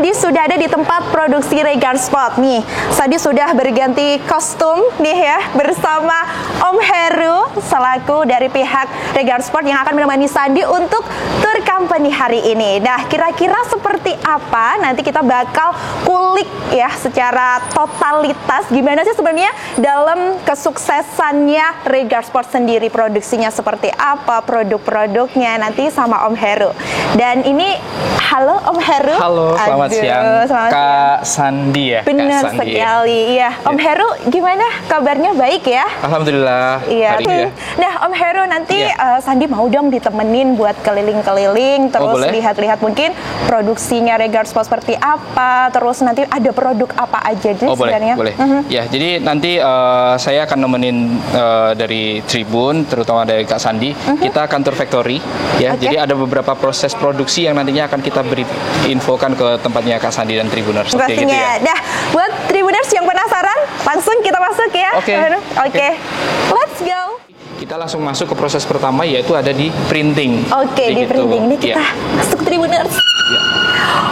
Sandi sudah ada di tempat produksi Regar Sport nih. Sandi sudah berganti kostum nih ya bersama Om Heru selaku dari pihak Regar Sport yang akan menemani Sandi untuk tour company hari ini. Nah, kira-kira seperti apa? Nanti kita bakal kulik ya secara totalitas gimana sih sebenarnya dalam kesuksesannya Regar Sport sendiri, produksinya seperti apa, produk-produknya nanti sama Om Heru. Dan ini halo Om Heru. Halo, selamat siang. Kak Sandi ya. Benar sekali, iya. Om Heru, gimana kabarnya? Baik ya? Alhamdulillah. Iya. Nah, Om Heru nanti Sandi mau dong ditemenin buat keliling-keliling, terus lihat-lihat mungkin produksinya Regar Sport seperti apa, terus nanti ada produk apa aja sih sebenarnya? Boleh. Ya, jadi nanti saya akan nemenin dari Tribun, terutama dari Kak Sandi. Kita akan tour factory, ya. Jadi ada beberapa proses produksi yang nantinya akan kita beri infokan ke tempatnya Kak Sandi dan Tribuners. Gitu ya. Nah, buat Tribuners yang penasaran, langsung kita masuk ya. Oke. Let's go. Kita langsung masuk ke proses pertama, yaitu ada di printing. Di printing. Ini kita masuk Tribuners.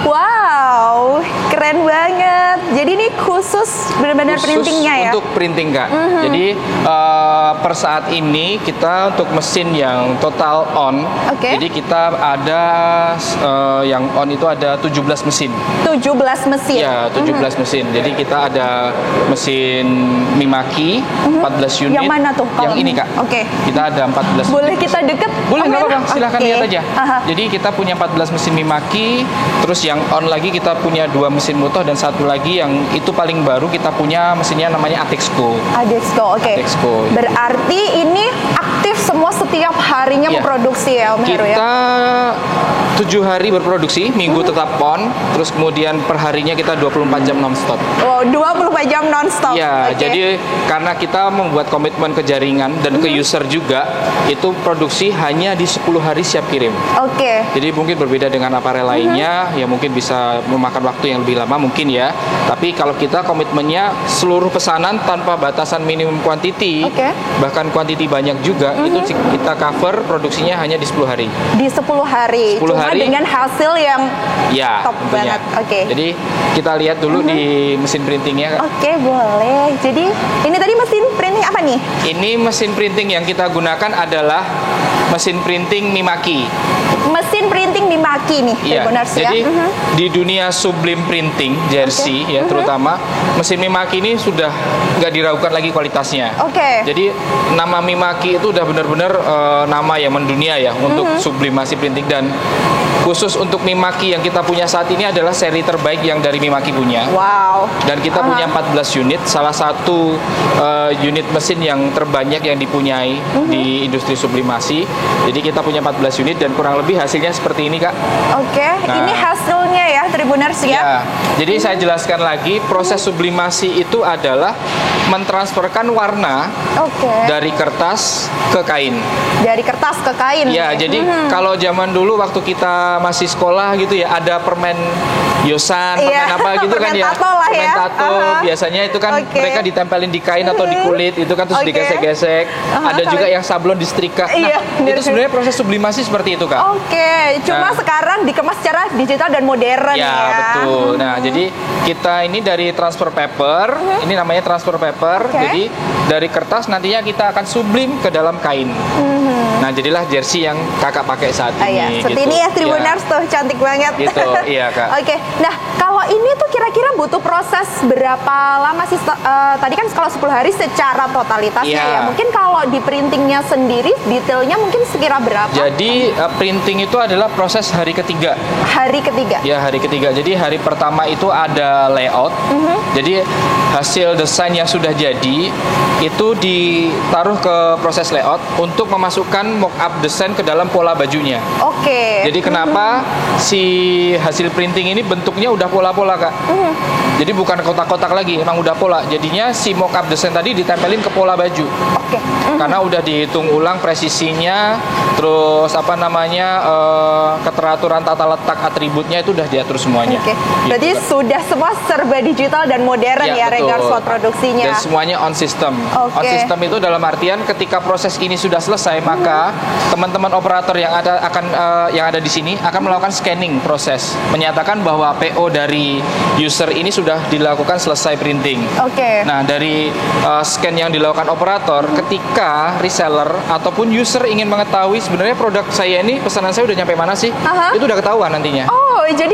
Wow, keren banget. Jadi ini khusus benar-benar printingnya ya? Untuk printing, Kak. Jadi per saat ini kita untuk mesin yang total on. Jadi kita ada yang on itu ada 17 mesin. 17 mesin? Ya, 17 mesin. Jadi kita ada mesin Mimaki, 14 unit. Yang mana tuh? Yang ini, Kak. Kita ada 14 Boleh kita deket? Boleh, nggak apa-apa. Silahkan lihat aja. Jadi kita punya 14 mesin Mimaki. Terus yang on lagi kita punya 2 mesin Mutoh dan satu lagi yang itu paling baru kita punya mesinnya namanya Atexco. Atexco. Berarti ini aktif semua setiap harinya memproduksi ya Om Heru ya? Kita 7 hari berproduksi, minggu tetap on, terus kemudian perharinya kita 24 jam non-stop. Oh, 24 jam non-stop? Ya, jadi karena kita membuat komitmen ke jaringan dan ke user juga, itu produksi hanya di 10 hari siap kirim. Jadi mungkin berbeda dengan aparel lainnya, ya mungkin bisa memakan waktu yang lebih lama mungkin ya. Tapi kalau kita komitmennya seluruh pesanan tanpa batasan minimum quantity, bahkan quantity banyak juga, itu kita cover produksinya hanya di 10 hari. Di 10 hari? 10 hari. Dengan hasil yang top banget. Jadi kita lihat dulu di mesin printingnya. Boleh. Jadi ini tadi mesin printing apa nih? Ini mesin printing yang kita gunakan adalah mesin printing Mimaki. Mesin printing Mimaki nih, jadi di dunia sublim printing jersey ya terutama mesin Mimaki ini sudah nggak diragukan lagi kualitasnya. Jadi nama Mimaki itu udah benar-benar nama yang mendunia ya untuk sublimasi printing, dan khusus untuk Mimaki yang kita punya saat ini adalah seri terbaik yang dari Mimaki punya. Dan kita punya 14 unit, salah satu unit mesin yang terbanyak yang dipunyai di industri sublimasi. Jadi kita punya 14 unit dan kurang lebih hasilnya seperti ini, Kak. Ini hasilnya ya Tribuners ya. Jadi saya jelaskan lagi, proses sublimasi itu adalah mentransferkan warna dari kertas ke kain. Dari kertas ke kain? Ya, jadi kalau zaman dulu waktu kita masih sekolah gitu ya, ada permen yosan, permen apa gitu kan ya. Permen tato, biasanya itu kan mereka ditempelin di kain atau di kulit, itu kan terus digesek-gesek. Ada juga yang sablon disetrika. Nah, itu sebenarnya proses sublimasi seperti itu, Kak. Cuma sekarang dikemas secara digital dan modern ya. Betul. Nah, jadi kita ini dari transfer paper, ini namanya transfer paper. Jadi dari kertas nantinya kita akan sublim ke dalam kain. Nah, jadilah jersey yang kakak pakai saat ini. Seperti ini ya Tribuners tuh, cantik banget. Gitu, iya Kak. Nah kalau ini tuh kira-kira butuh proses berapa lama sih? Tadi kan kalau 10 hari secara totalitasnya ya. Mungkin kalau di printingnya sendiri, detailnya mungkin sekira berapa? Jadi printing itu adalah proses hari ketiga. Hari ketiga? Ya, hari ketiga. Jadi hari pertama itu ada layout. Jadi hasil desain yang sudah jadi itu ditaruh ke proses layout untuk memasukkan mock-up desain ke dalam pola bajunya. Jadi kenapa si hasil printing ini bentuknya udah pola-pola, Kak? Jadi bukan kotak-kotak lagi, emang udah pola. Jadinya si mock-up desain tadi ditempelin ke pola baju. Karena udah dihitung ulang presisinya, terus apa namanya pengaturan tata letak atributnya itu udah diatur semuanya. Oke. Berarti sudah semua serba digital dan modern ya Regards Sport produksinya. Dan semuanya on system. On system itu dalam artian ketika proses ini sudah selesai, maka teman-teman operator yang ada di sini akan melakukan scanning proses, menyatakan bahwa PO dari user ini sudah dilakukan selesai printing. Nah, dari scan yang dilakukan operator, ketika reseller ataupun user ingin mengetahui sebenarnya produk saya ini pesanan saya udah nyampe mana sih, itu udah ketahuan nantinya. Oh, jadi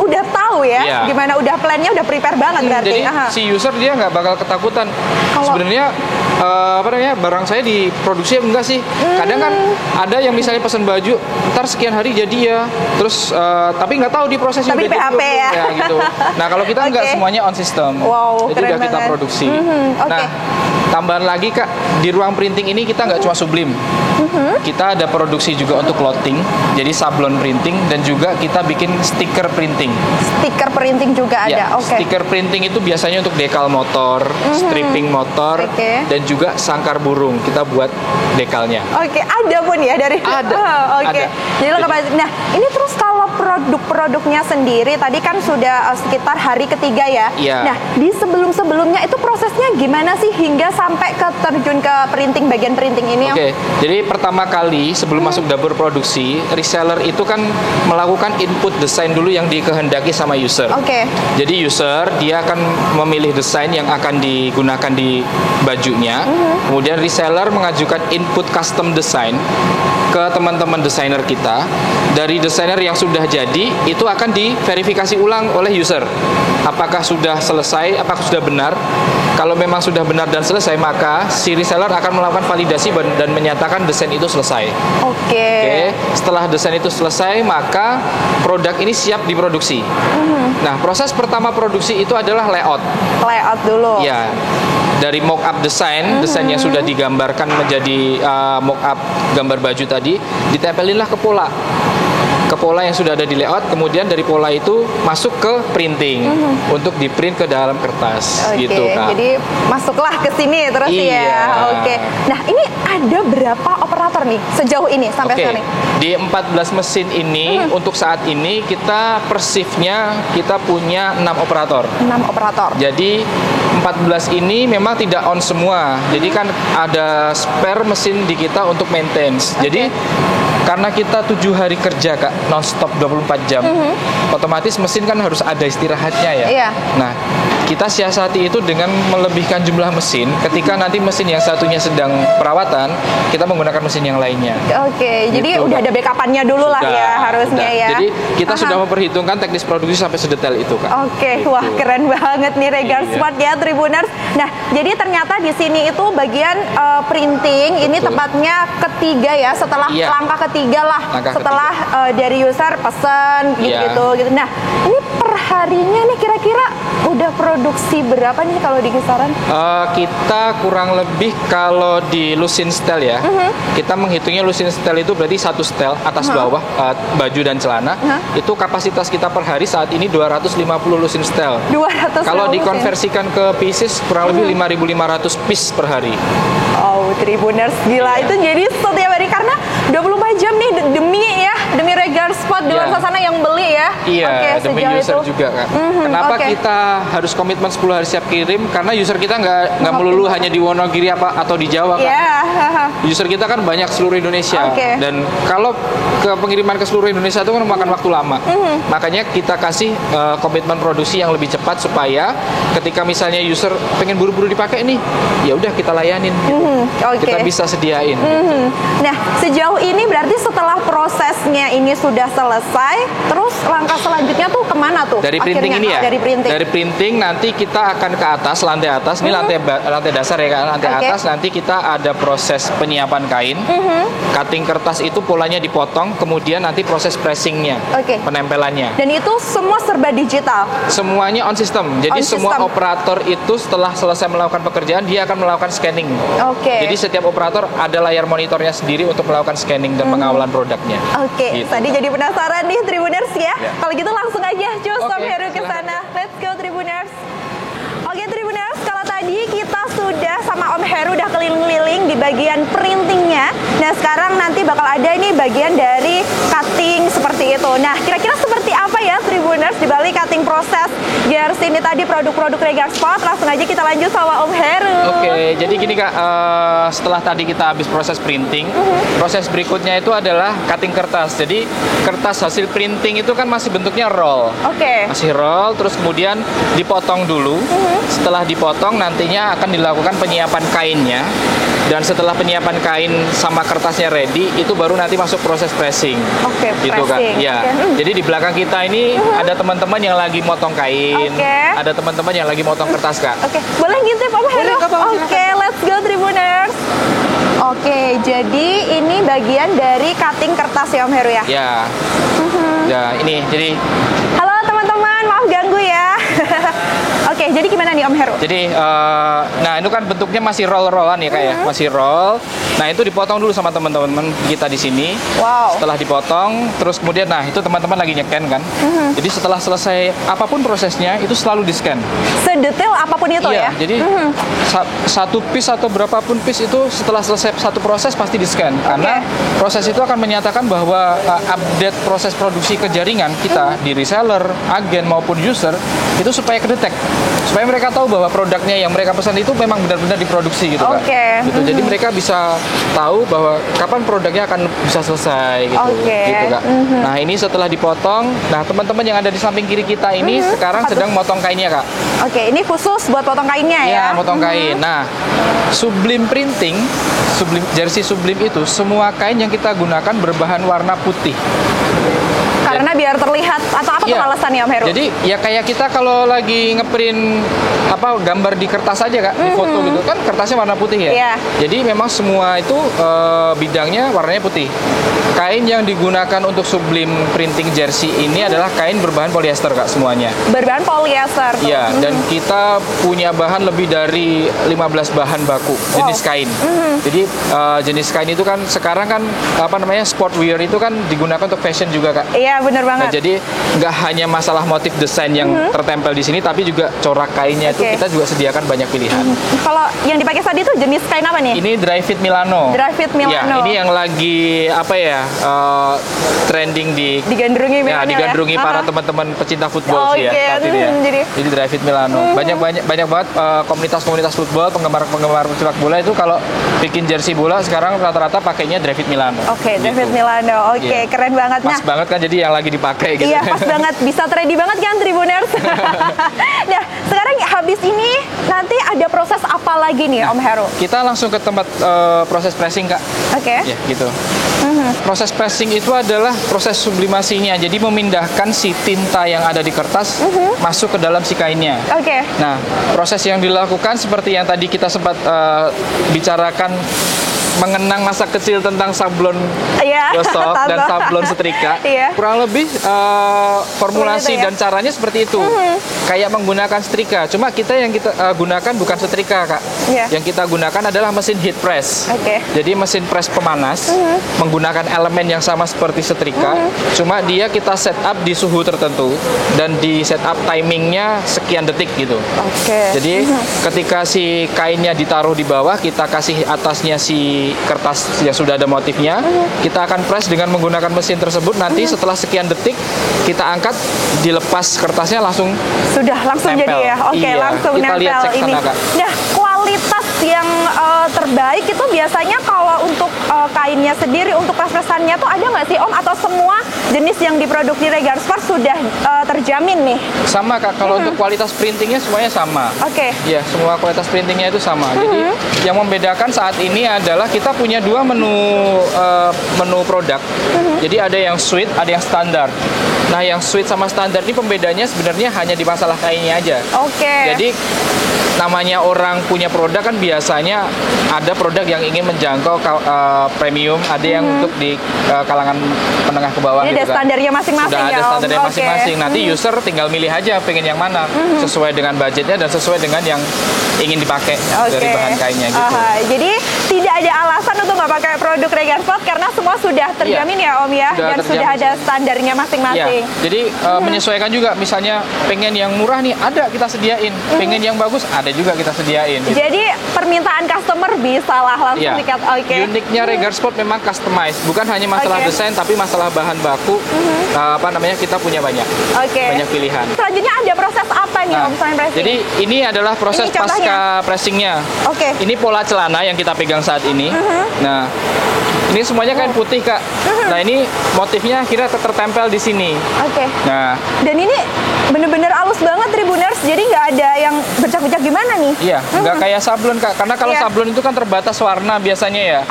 udah tahu ya, gimana udah plannya udah prepare banget berarti. Jadi si user dia nggak bakal ketakutan. Sebenarnya barang saya diproduksi enggak sih? Kadang kan ada yang misalnya pesan baju, ntar sekian hari jadi ya, terus tapi nggak tahu di prosesnya tapi udah PHP ya gitu. Nah, kalau kita nggak semuanya on system, jadi udah kita produksi. Nah, tambahan lagi Kak, di ruang printing ini kita nggak cuma sublim, kita ada produksi juga untuk clothing, jadi sablon printing, dan juga kita bikin stiker printing. Stiker printing juga ada, Stiker printing itu biasanya untuk dekal motor, stripping motor, dan juga sangkar burung. Kita buat dekalnya. Ada pun ya dari. Ada. Ada. Jadi lengkap. Nah, ini terus kalau produk-produknya sendiri tadi kan sudah sekitar hari ketiga ya. Nah, di sebelum-sebelumnya itu prosesnya gimana sih hingga sampai terjun ke printing, bagian printing ini? Jadi pertama kali sebelum masuk dapur produksi, reseller itu kan melakukan input desain dulu yang dikehendaki sama user. Jadi user dia akan memilih desain yang akan digunakan di bajunya. Kemudian reseller mengajukan input custom design ke teman-teman desainer kita. Dari desainer yang sudah jadi itu akan diverifikasi ulang oleh user. Apakah sudah selesai, apakah sudah benar? Kalau memang sudah benar dan selesai, maka si reseller akan melakukan validasi dan menyatakan desain itu selesai. Setelah desain itu selesai, maka produk ini siap diproduksi. Nah, proses pertama produksi itu adalah layout. Layout dulu. Ya. Dari mock-up desain yang sudah digambarkan menjadi mock-up gambar baju tadi, ditempelinlah ke pola. Ke pola yang sudah ada di layout, kemudian dari pola itu masuk ke printing untuk di-print ke dalam kertas. Gitu, Kak. Jadi masuklah ke sini terus ya. Nah, ini ada berapa operator nih sejauh ini sampai sekarang? Di 14 mesin ini untuk saat ini kita per shift-nya kita punya 6 operator. 6 operator. Jadi 14 ini memang tidak on semua. Jadi kan ada spare mesin di kita untuk maintenance. Jadi karena kita 7 hari kerja Kak, non-stop 24 jam, otomatis mesin kan harus ada istirahatnya ya. Nah, kita siasati itu dengan melebihkan jumlah mesin. Ketika nanti mesin yang satunya sedang perawatan, kita menggunakan mesin yang lainnya. Jadi udah ada backup-annya dulu lah ya harusnya ya. Jadi kita sudah memperhitungkan teknis produksi sampai sedetail itu Kak. Wah keren banget nih Regards Sport ya Tribuners. Nah, jadi ternyata di sini itu bagian printing ini tepatnya ketiga ya, setelah langkah ketiga lah, setelah dari user pesan gitu. Nah, ini perharinya nih kira-kira udah produksi berapa nih kalau di kisaran? Kita kurang lebih kalau di lusin setel ya, kita menghitungnya lusin setel itu berarti satu setel atas bawah baju dan celana, itu kapasitas kita per hari saat ini 250 lusin setel. 250. Kalau dikonversikan ke pieces kurang lebih 5.500 piece per hari. Tribuners gila itu jadi setiap hari karena 24 jam nih demi Regards Sport di luar sana yang beli ya. Demi user itu juga kan. Kenapa kita harus komitmen 10 hari siap kirim? Karena user kita nggak melulu hanya di Wonogiri atau di Jawa kan. User kita kan banyak seluruh Indonesia. Dan kalau pengiriman ke seluruh Indonesia itu kan memakan waktu lama. Makanya kita kasih komitmen produksi yang lebih cepat supaya ketika misalnya user pengen buru-buru dipakai nih, ya udah kita layanin. Kita bisa sediain. Nah, sejauh ini berarti setelah prosesnya ini sudah selesai, terus langkah selanjutnya tuh kemana tuh? Dari printing ini ya? Dari printing nanti kita akan ke atas, lantai atas. Ini lantai dasar ya kan? Lantai atas nanti kita ada proses penyiapan kain. Cutting kertas itu polanya dipotong, kemudian nanti proses pressingnya, penempelannya. Dan itu semua serba digital? Semuanya on system. Jadi semua operator itu setelah selesai melakukan pekerjaan, dia akan melakukan scanning. Jadi setiap operator ada layar monitornya sendiri untuk melakukan scanning dan pengawalan produknya. Gitu. Tadi jadi penasaran nih Tribuners ya. Kalau gitu langsung aja cus Om Heru ke sana. Let's go Tribuners. Tribuners, kalau tadi kita sudah sama Om Heru udah keliling-keliling di bagian printingnya. Nah, sekarang nanti bakal ada nih bagian dari cutting seperti itu. Nah, kira-kira seperti apa ya Tribuners di balik cutting proses jersey ini tadi produk-produk Regar Sport? Langsung aja kita lanjut sama Om Heru. Oke, jadi gini Kak, setelah tadi kita habis proses printing, proses berikutnya itu adalah cutting kertas. Jadi kertas hasil printing itu kan masih bentuknya roll. Masih roll, terus kemudian dipotong dulu. Setelah dipotong nantinya akan dilakukan penyiapan kainnya. Dan setelah penyiapan kain sama kertasnya ready, itu baru nanti masuk proses pressing. Gitu kan? Ya. Jadi di belakang kita ini ada teman-teman yang lagi motong kain, ada teman-teman yang lagi motong kertas Kak. Boleh ngintip Om Heru? Let's go Tribuners. Jadi ini bagian dari cutting kertas ya Om Heru ya? Ya. Ya, ini jadi. Halo teman-teman, maaf ganggu ya. Jadi gimana nih Om Heru? Jadi, nah itu kan bentuknya masih roll-rollan ya Kak ya, masih roll. Nah itu dipotong dulu sama teman-teman kita di sini. Setelah dipotong, terus kemudian, nah itu teman-teman lagi nyeken kan. Jadi setelah selesai apapun prosesnya, itu selalu di-scan. Sedetail apapun itu ya? Jadi satu piece atau berapapun piece itu setelah selesai satu proses pasti di-scan. Karena proses itu akan menyatakan bahwa update proses produksi ke jaringan kita di reseller, agen maupun user itu supaya kedetek. Supaya mereka tahu bahwa produknya yang mereka pesan itu memang benar-benar diproduksi gitu Kak. Gitu. Jadi mereka bisa tahu bahwa kapan produknya akan bisa selesai gitu. Gitu Kak. Nah, ini setelah dipotong, nah teman-teman yang ada di samping kiri kita ini sekarang sedang motong kainnya Kak. Ini khusus buat potong kainnya ya? Iya, motong kain. Nah, Sublime Printing, jersey Sublime itu semua kain yang kita gunakan berbahan warna putih. Karena biar terlihat atau apa tuh alasannya Om Heru? Jadi ya kayak kita kalau lagi ngeprint gambar di kertas aja Kak, di foto gitu kan kertasnya warna putih ya. Jadi memang semua itu bidangnya warnanya putih. Kain yang digunakan untuk Sublime Printing jersey ini adalah kain berbahan polyester Kak semuanya. Berbahan polyester. Iya, dan kita punya bahan lebih dari 15 bahan baku jenis kain. Jadi jenis kain itu kan sekarang kan sportwear itu kan digunakan untuk fashion juga Kak. Iya, benar banget. Nah, jadi nggak hanya masalah motif desain yang tertempel di sini, tapi juga corak kainnya itu kita juga sediakan banyak pilihan. Kalau yang dipakai tadi itu jenis kain apa nih? Ini Dry Fit Milano. Dry Fit Milano. Ya, ini yang lagi trending digandrungi para teman-teman pecinta football sih ya. Saat ini ya. Jadi Dry Fit Milano. Banyak banget komunitas-komunitas football, penggemar sepak bola itu kalau bikin jersey bola sekarang rata-rata pakainya Dry Fit Milano. Dry Fit Milano. Keren banget. Pas banget kan jadi yang lagi dipakai gitu. Iya, pas banget. Bisa trendy banget kan Tribuners? Nah, sekarang habis ini nanti ada proses apa lagi nih Om Heru? Kita langsung ke tempat proses pressing Kak. Ya, gitu. Proses pressing itu adalah proses sublimasinya. Jadi memindahkan si tinta yang ada di kertas masuk ke dalam si kainnya. Nah, proses yang dilakukan seperti yang tadi kita sempat bicarakan mengenang masa kecil tentang sablon gosok dan sablon setrika. Kurang lebih formulasi dan caranya seperti itu. Kayak menggunakan setrika. Cuma yang kita gunakan bukan setrika Kak. Yang kita gunakan adalah mesin heat press. Jadi mesin press pemanas menggunakan elemen yang sama seperti setrika. Cuma dia kita set up di suhu tertentu dan di set up timingnya sekian detik gitu. Jadi ketika si kainnya ditaruh di bawah, kita kasih atasnya si kertas yang sudah ada motifnya, kita akan press dengan menggunakan mesin tersebut. Nanti setelah sekian detik kita angkat, dilepas kertasnya langsung langsung nempel. Jadi ya. Langsung kita nempel lihat ini. Nah, kualitas yang terbaik itu biasanya kalau untuk kainnya sendiri, untuk press-pressannya tuh ada nggak sih Om? Atau semua jenis yang diproduksi Regar Sport sudah terjamin nih? Sama Kak, kalau untuk kualitas printingnya semuanya sama. Ya, semua kualitas printingnya itu sama. Jadi yang membedakan saat ini adalah kita punya dua menu produk. Jadi ada yang suite, ada yang standar. Nah, yang suite sama standar ini pembedanya sebenarnya hanya di masalah kainnya aja. Jadi namanya orang punya produk kan biasanya ada produk yang ingin menjangkau premium, ada yang untuk di kalangan menengah ke bawah. Jadi gitu ada standarnya masing-masing. Sudah ada standarnya masing-masing. Nanti user tinggal milih aja pengen yang mana sesuai dengan budgetnya dan sesuai dengan yang ingin dipakai dari bahan kainnya gitu. Jadi tidak ada alasan untuk nggak pakai produk Regar Sport karena semua sudah terjamin ya Om ya, dan sudah ada standarnya masing-masing. jadi menyesuaikan juga. Misalnya pengen yang murah nih, ada kita sediain. Pengen yang bagus, ada juga kita sediain. Gitu. Jadi permintaan customer bisa lah langsung dikat. Uniknya Regar Sport memang customize, bukan hanya masalah desain, tapi masalah bahan baku. Kita punya banyak pilihan. Selanjutnya ada proses apa nih Om selain pressing? Jadi ini adalah proses pasca pressingnya. Ini pola celana yang kita pegang saat ini. Nah, ini semuanya kain putih Kak. Nah, ini motifnya akhirnya tertempel di sini. Nah, dan ini bener-bener halus banget Tribuners, jadi nggak ada yang bercak-bercak gimana nih? Iya, nggak kayak sablon Kak, karena kalau sablon itu kan terbatas warna biasanya ya.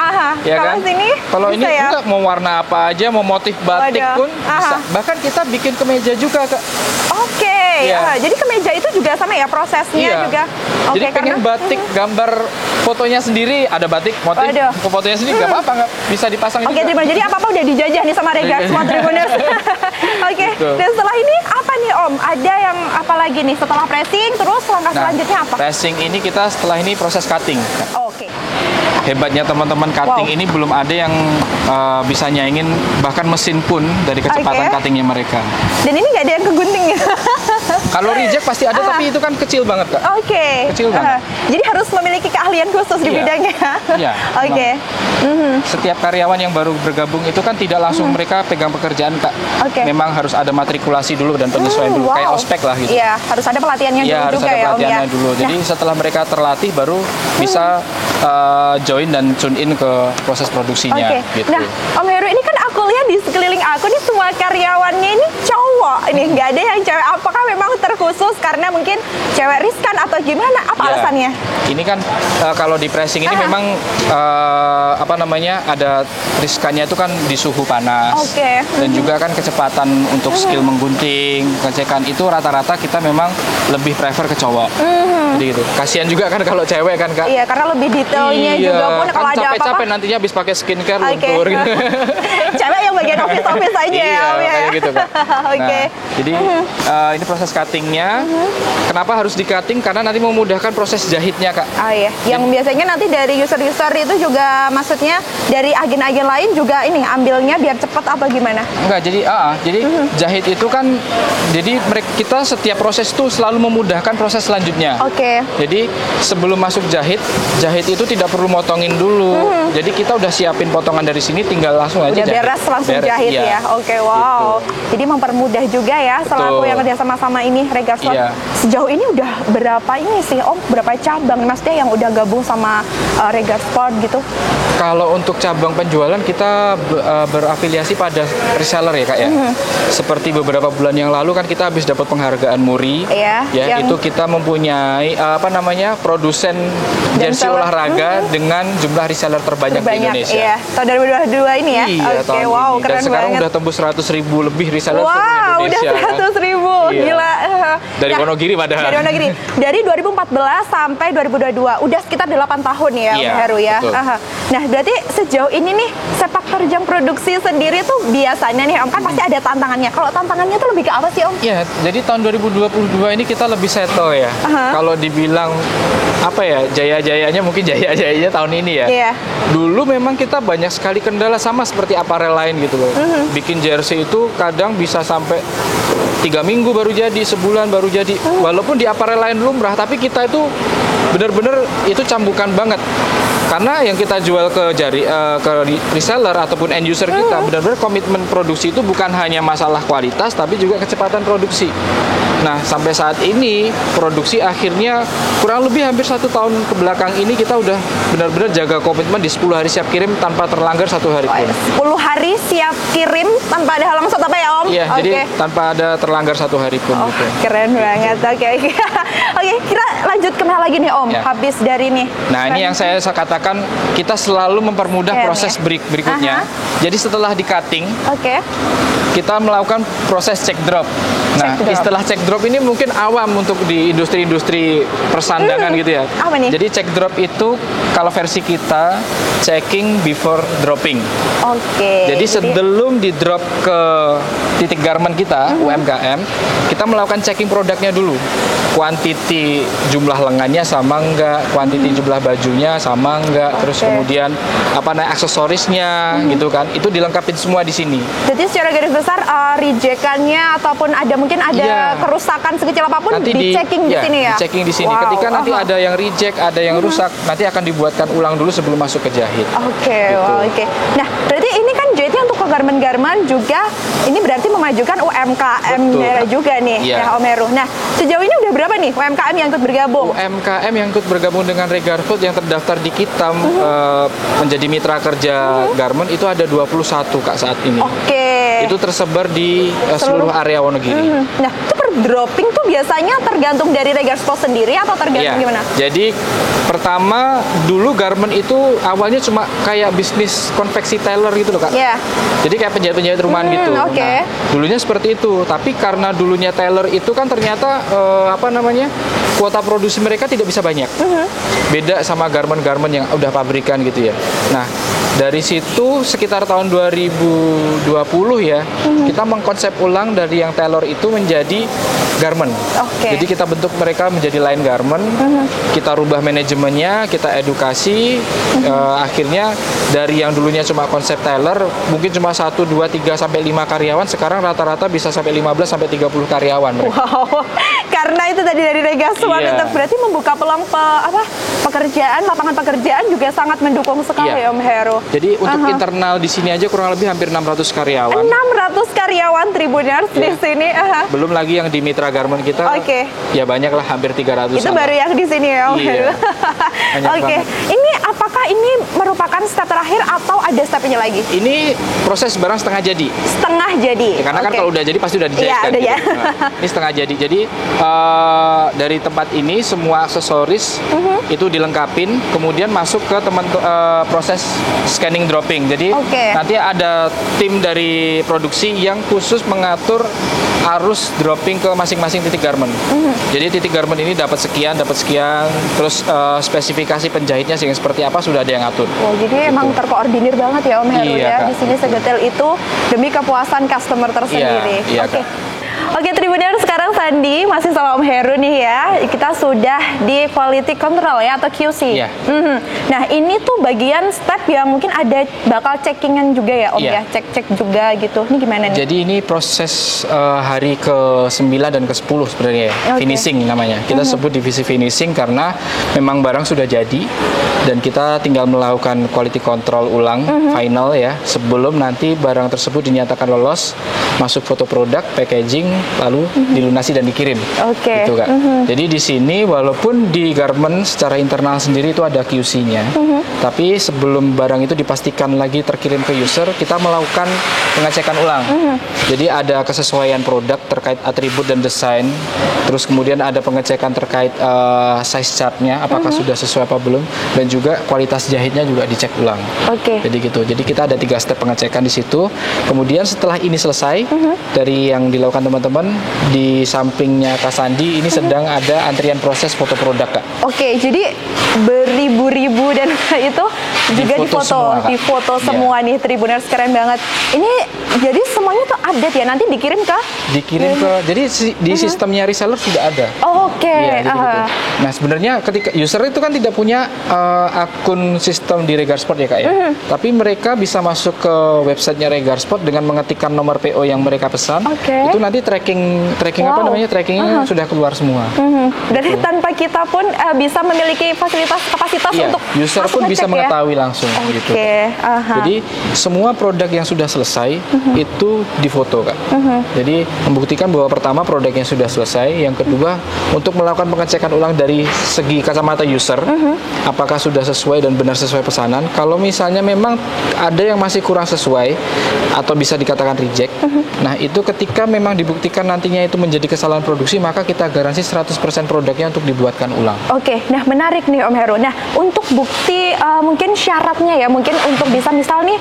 Ya kalau kan? Sini kalau ini ya? enggak, mau warna apa aja, mau motif batik pun bisa. Bahkan kita bikin kemeja juga Kak. Jadi kemeja itu juga sama ya prosesnya juga. Jadi pengen batik gambar fotonya sendiri, ada batik motif fotonya sendiri nggak apa-apa, nggak bisa dipasang juga. Jadi apa-apa udah dijajah nih sama Regar Sport Tribuners. Dan setelah ini apa nih Om? Ada yang apa lagi nih setelah pressing, terus langkah selanjutnya apa? Pressing ini kita setelah ini proses cutting. Hebatnya teman-teman cutting ini belum ada yang bisa nyaingin bahkan mesin pun dari kecepatan cuttingnya mereka. Dan ini nggak ada yang kegunting ya? Kalau reject pasti ada, tapi itu kan kecil banget Kak. Kecil banget. Jadi harus memiliki keahlian khusus di bidangnya. Setiap karyawan yang baru bergabung itu kan tidak langsung mereka pegang pekerjaan Kak. Memang harus ada matrikulasi dulu dan penyesuaian dulu, kayak ospek lah gitu. Iya, harus ada pelatihannya dulu harus juga ada ya Om ya. pelatihannya dulu. Jadi setelah mereka terlatih baru bisa join dan tune in ke proses produksinya. Gitu. Nah, Om Heru, ini kan aku lihat di sekeliling aku nih semua karyawannya ini cowok. Ini nggak ada yang cewek. Apakah memang terkhusus karena mungkin cewek riskan atau gimana? Apa alasannya? Ini kan kalau di pressing ini memang ada riskannya itu kan di suhu panas. Dan juga kan kecepatan untuk skill menggunting, pengecekan itu rata-rata kita memang lebih prefer ke cowok. Jadi gitu. Kasihan juga kan kalau cewek kan Kak. Iya, karena lebih detailnya juga pun kalau ada apa-apa. Capek-capek nantinya habis pakai skincare luntur gitu. Cewek yang bagian office aja ya. Kayak gitu Kak. Jadi ini proses cuttingnya. Kenapa harus di cutting? Karena nanti memudahkan proses jahitnya Kak. Yang biasanya nanti dari user-user itu juga maksudnya dari agen-agen lain juga ini ambilnya biar cepat apa gimana? Enggak, jadi jahit itu kan jadi kita setiap proses itu selalu memudahkan proses selanjutnya. Jadi sebelum masuk jahit itu tidak perlu motongin dulu. Jadi kita udah siapin potongan dari sini, tinggal langsung aja jahit. Beres langsung jahit ya. Jadi mempermudah juga ya selaku yang kerja sama ini Regar Sport. Sejauh ini udah berapa ini sih Om? Berapa cabang maksudnya yang udah gabung sama Regar Sport gitu? Kalau untuk cabang penjualan kita berafiliasi pada reseller ya Kak ya. Seperti beberapa bulan yang lalu kan kita habis dapat penghargaan MURI. Itu kita mempunyai produsen jersey olahraga dengan jumlah reseller terbanyak di Indonesia. Tahun 2022 ini ya. Keren banget. Dan sekarang udah tembus 100.000 lebih reseller seluruh Indonesia. Udah 100.000. Gila. Dari Wonogiri padahal. Dari Wonogiri. Dari 2014 sampai 2022. Udah sekitar 8 tahun ya Om Heru ya. Nah, berarti sejauh ini nih sepak terjang produksi sendiri tuh biasanya nih Om kan pasti ada tantangannya. Kalau tantangannya tuh lebih ke apa sih Om? Ya, jadi tahun 2022 ini kita lebih settle ya. Kalau dibilang jaya-jayanya mungkin jaya-jayanya tahun ini ya. Dulu memang kita banyak sekali kendala sama seperti aparel lain gitu loh. Bikin jersey itu kadang bisa sampai 3 minggu baru jadi, sebulan baru jadi. Walaupun di aparel lain lumrah, tapi kita itu benar-benar itu cambukan banget. Karena yang kita jual ke reseller ataupun end user kita, benar-benar komitmen produksi itu bukan hanya masalah kualitas, tapi juga kecepatan produksi. Nah, sampai saat ini produksi akhirnya kurang lebih hampir 1 tahun ke belakang ini kita udah benar-benar jaga komitmen di 10 hari siap kirim tanpa terlanggar 1 hari pun. 10 hari siap kirim tanpa ada halang apa ya Om? Iya, jadi tanpa ada terlanggar 1 hari pun. Gitu. Keren banget. Kita lanjut kemana lagi nih Om? Habis dari nih. Nah, ini yang saya katakan kita selalu mempermudah proses berikutnya. Jadi setelah di cutting, kita melakukan proses check drop. Nah, istilah check drop ini mungkin awam untuk di industri-industri persandangan gitu ya. Apa nih? Jadi check drop itu kalau versi kita checking before dropping. Jadi sebelum di drop ke titik garment kita, UMKM, kita melakukan checking produknya dulu. Kuantiti jumlah lengannya sama enggak, kuantiti jumlah bajunya sama enggak, terus kemudian aksesorisnya gitu kan. Itu dilengkapin semua di sini. Jadi secara garis besar rejectannya ataupun mungkin ada kerusakan sekecil apapun nanti di-checking di sini ya. Di-checking di sini. Ketika nanti ada yang reject, ada yang rusak, nanti akan dibuatkan ulang dulu sebelum masuk ke jahit. Oke. Nah, berarti ini kan jahitnya untuk ke garment-garment juga, ini berarti memajukan UMKM-nya juga nih ya Om Heru. Nah, sejauh ini udah berapa nih UMKM yang ikut bergabung? UMKM yang ikut bergabung dengan Regar Food yang terdaftar di Kitam menjadi mitra kerja garment itu ada 21 Kak saat ini. Itu tersebar di seluruh area Wonogiri. Nah, itu per dropping tuh biasanya tergantung dari Regar Sport sendiri atau tergantung gimana? Jadi pertama dulu garment itu awalnya cuma kayak bisnis konveksi tailor gitu loh Kak. Jadi kayak penjahit-penjahit rumahan gitu. Nah, dulunya seperti itu. Tapi karena dulunya tailor itu kan ternyata kuota produksi mereka tidak bisa banyak. Beda sama garment-garment yang udah pabrikan gitu ya. Nah, dari situ sekitar tahun 2020 ya, kita mengkonsep ulang dari yang tailor itu menjadi garment. Jadi kita bentuk mereka menjadi line garment, kita rubah manajemennya, kita edukasi, akhirnya dari yang dulunya cuma konsep tailor, mungkin cuma 1, 2, 3, sampai 5 karyawan, sekarang rata-rata bisa sampai 15 sampai 30 karyawan mereka. Karena itu tadi dari Regar Sport untuk berarti membuka peluang pekerjaan, lapangan pekerjaan juga sangat mendukung sekali Om Heru. Jadi untuk internal di sini aja kurang lebih hampir 600 karyawan. 600 karyawan Tribuners di sini. Belum lagi yang di mitra garment kita. Ya banyak lah, hampir 300. Itu baru yang di sini ya Om Heru. Ini apakah ini merupakan step terakhir atau ada stepnya lagi? Ini proses barang setengah jadi. Setengah jadi. Karena kan kalau udah jadi pasti udah dijahitkan. Ini setengah jadi. Jadi dari tempat ini semua aksesoris itu dilengkapin, kemudian masuk ke proses scanning dropping. Jadi nanti ada tim dari produksi yang khusus mengatur arus dropping ke masing-masing titik garment. Jadi titik garment ini dapat sekian, terus spesifikasi penjahitnya sehingga seperti apa sudah ada yang ngatur. Jadi emang terkoordinir banget ya Om Heru ya. Di sini sedetail itu demi kepuasan customer tersendiri. Oke Tribuners, sekarang Sandi masih sama Om Heru nih ya. Kita sudah di quality control ya atau QC. Nah ini tuh bagian step yang mungkin ada bakal checkingan juga ya Om ya, cek-cek juga gitu. Ini gimana nih? Jadi ini proses hari ke-9 dan ke-10 sebenarnya ya. Finishing namanya. Kita sebut divisi finishing karena memang barang sudah jadi dan kita tinggal melakukan quality control ulang final ya sebelum nanti barang tersebut dinyatakan lolos, masuk foto produk, packaging, lalu dilunasi dan dikirim. Gitu Kak. Jadi di sini walaupun di garment secara internal sendiri itu ada QC-nya, tapi sebelum barang itu dipastikan lagi terkirim ke user, kita melakukan pengecekan ulang. Jadi ada kesesuaian produk terkait atribut dan desain, terus kemudian ada pengecekan terkait size chart-nya, apakah sudah sesuai apa belum, dan juga kualitas jahitnya juga dicek ulang. Jadi gitu. Jadi kita ada 3 step pengecekan di situ. Kemudian setelah ini selesai dari yang dilakukan teman-teman, di sampingnya Kak Sandi ini sedang ada antrian proses foto produk Kak. Jadi beribu-ribu dan itu juga difoto semua nih Tribuners, keren banget. Ini jadi semuanya tuh update ya, nanti dikirim ke? Jadi di sistemnya reseller sudah ada. Nah sebenarnya ketika user itu kan tidak punya akun sistem di Regar Sport ya Kak ya, tapi mereka bisa masuk ke websitenya Regar Sport dengan mengetikkan nomor PO yang mereka pesan. Itu nanti trackingnya sudah keluar semua. Berarti tanpa kita pun bisa memiliki kapasitas untuk user pun bisa mengetahui langsung gitu. Jadi semua produk yang sudah selesai itu difoto Kak. Jadi membuktikan bahwa pertama produknya sudah selesai, yang kedua untuk melakukan pengecekan ulang dari segi kacamata user, apakah sudah sesuai dan benar sesuai pesanan. Kalau misalnya memang ada yang masih kurang sesuai atau bisa dikatakan reject, nah itu ketika memang dibuktikan nantinya itu menjadi kesalahan produksi, maka kita garansi 100% produknya untuk dibuatkan ulang. Nah menarik nih Om Heru. Nah untuk bukti mungkin syaratnya ya, mungkin untuk bisa misal nih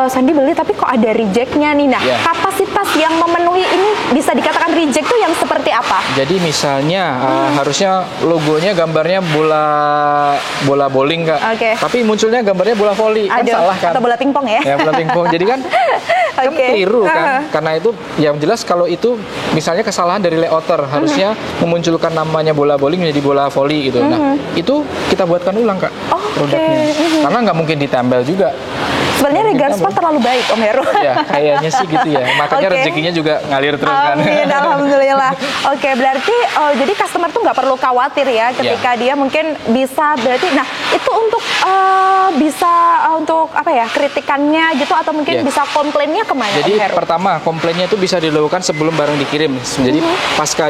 Sandi beli tapi kok ada rejectnya nih. Nah kapasitas yang memenuhi ini bisa dikatakan reject tuh yang seperti apa? Jadi misalnya harusnya logonya gambarnya bola bowling bowling, Kak. Tapi munculnya gambarnya bola voli. Kan salah kan? Atau bola pingpong ya? Ya, bola pingpong. Jadi kan keliru kan. Karena itu yang jelas kalau itu misalnya kesalahan dari layouter, harusnya memunculkan namanya bola bowling menjadi bola voli gitu. Nah, itu kita buatkan ulang, Kak, produknya. Karena nggak mungkin ditempel juga. Sebenarnya Regards Sport terlalu baik, Om Heru. Ya, kayaknya sih gitu ya. Makanya rezekinya juga ngalir terus kan. Amin, alhamdulillah. Berarti jadi customer tuh nggak perlu khawatir ya ketika dia mungkin bisa berarti. Nah, itu untuk bisa untuk apa ya, kritikannya gitu atau mungkin bisa komplainnya kemana? Jadi pertama komplainnya itu bisa dilakukan sebelum barang dikirim. Jadi pasca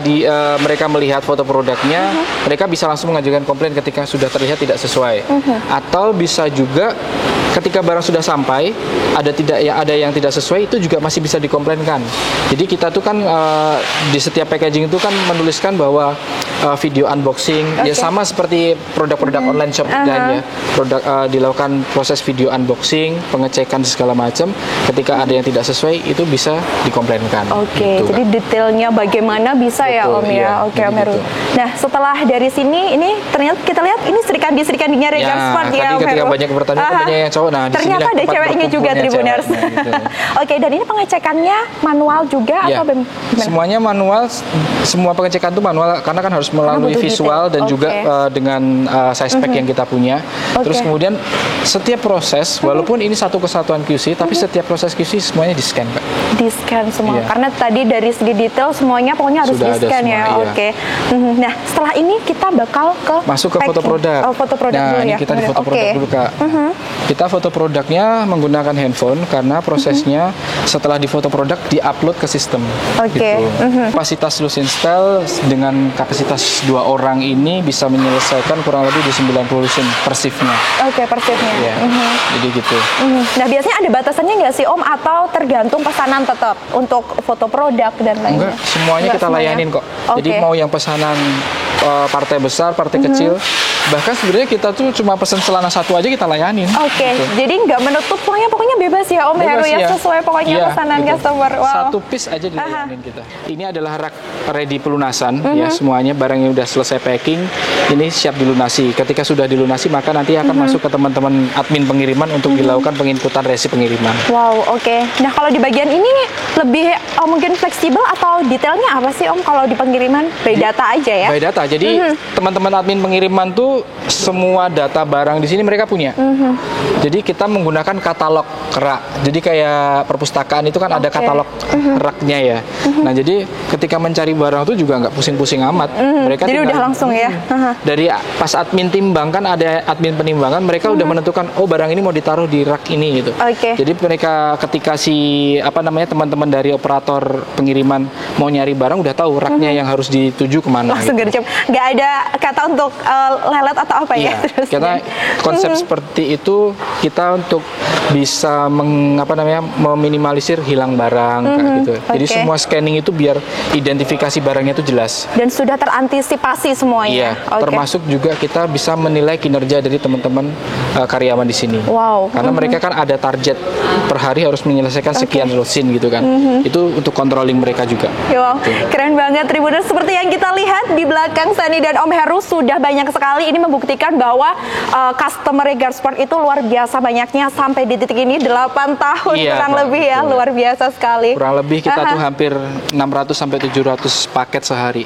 mereka melihat foto produknya, mereka bisa langsung mengajukan komplain ketika sudah terlihat tidak sesuai. Atau bisa juga ketika barang sudah sampai ada yang tidak sesuai, itu juga masih bisa dikomplainkan. Jadi kita tuh kan di setiap packaging itu kan menuliskan bahwa video unboxing ya sama seperti produk-produk online shop dan ya produk dilakukan proses video unboxing, pengecekan segala macam. Ketika ada yang tidak sesuai itu bisa dikomplainkan. Gitu, jadi detailnya bagaimana bisa ya Om ya. Om Heru. Nah, setelah dari sini ini ternyata kita lihat ini serikandi-serikandinya Regards Sport ya Om Heru. Ketika banyak pertanyaan banyak yang cowok. Nah, ternyata ada ceweknya juga Tribuners. Dan ini pengecekannya manual juga atau gimana? Semuanya manual, semua pengecekan itu manual karena kan harus melalui visual dan juga dengan size pack yang kita punya. Terus kemudian setiap proses, walaupun ini satu kesatuan QC, tapi setiap proses QC semuanya di-scan, Pak. Di-scan semua, karena tadi dari segi detail semuanya pokoknya harus di-scan ya. Nah, setelah ini kita bakal masuk ke foto produk. Foto produk dulu ini ya. kita di foto produk dulu, Kak. Kita foto produknya menggunakan handphone karena prosesnya setelah di foto produk di-upload ke sistem. Gitu. Kapasitas loose install dengan kapasitas 2 orang ini bisa menyelesaikan kurang lebih di 90 lusin per shift-nya. Per shift-nya. Jadi gitu. Nah, biasanya ada batasannya nggak sih Om atau tergantung pesanan tetap untuk foto produk dan lainnya? Enggak, semuanya kita layanin kok. Jadi mau yang pesanan partai besar, partai kecil, bahkan sebenarnya kita tuh cuma pesan celana satu aja kita layanin. Gitu. Jadi nggak menutup pokoknya bebas ya Om Heru ya, sesuai pokoknya pesanan customer. Satu piece aja dilayanin kita. Ini adalah rak ready pelunasan ya, semuanya barang yang udah selesai packing ini siap dilunasi. Ketika sudah dilunasi maka nanti akan masuk ke teman-teman admin pengiriman untuk dilakukan penginputan resi pengiriman. Nah, kalau di bagian ini lebih mungkin fleksibel atau detailnya apa sih Om kalau di pengiriman? By data aja ya? By data. Jadi teman-teman admin pengiriman tuh semua data barang di sini mereka punya. Jadi kita menggunakan katalog rak. Jadi kayak perpustakaan itu kan ada katalog raknya ya. Nah, jadi ketika mencari barang itu juga nggak pusing-pusing amat. Mereka jadi udah langsung ya. Dari pas admin timbang kan ada admin penimbangan, mereka udah menentukan barang ini mau ditaruh di rak ini gitu. Jadi mereka ketika teman-teman dari operator pengiriman mau nyari barang udah tahu raknya yang harus dituju kemana. Langsung gercep. Nggak ada kata untuk lelet atau apa ya? Karena konsep seperti itu kita untuk bisa meminimalisir hilang barang kayak gitu. Jadi semua scanning itu biar identifikasi barangnya itu jelas. Dan sudah terantisipasi semuanya. Termasuk juga kita bisa menilai kinerja dari teman-teman karyawan di sini. Karena mereka kan ada target per hari harus menyelesaikan sekian lusin gitu kan. Itu untuk controlling mereka juga. Keren banget Tribuners. Seperti yang kita lihat di belakang Sani dan Om Heru sudah banyak sekali. Ini membuktikan bahwa customer Regards Sport itu luar biasa banyaknya sampai di titik ini 8 tahun kurang lebih ya. Luar biasa sekali. Kurang lebih kita tuh hampir 600 sampai 700 paket sehari.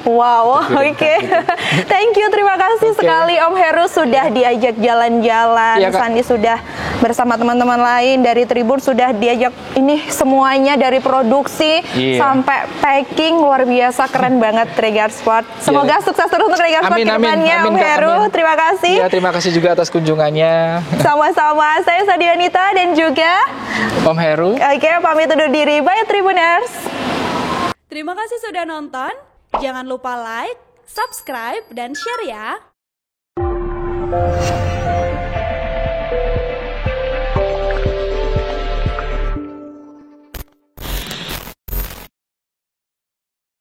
Thank you, terima kasih sekali Om Heru sudah diajak jalan-jalan. Sandi sudah bersama teman-teman lain dari Tribun sudah diajak ini semuanya dari produksi sampai packing, luar biasa keren banget Regards Sport. Semoga sukses terus untuk Regards Sport ke depannya Om Heru. Terima kasih. Terima kasih juga atas kunjungannya. Sama-sama, saya Sadianita dan juga Om Heru. Pamit undur diri. Bye Tribuners. Terima kasih sudah nonton. Jangan lupa like, subscribe, dan share ya.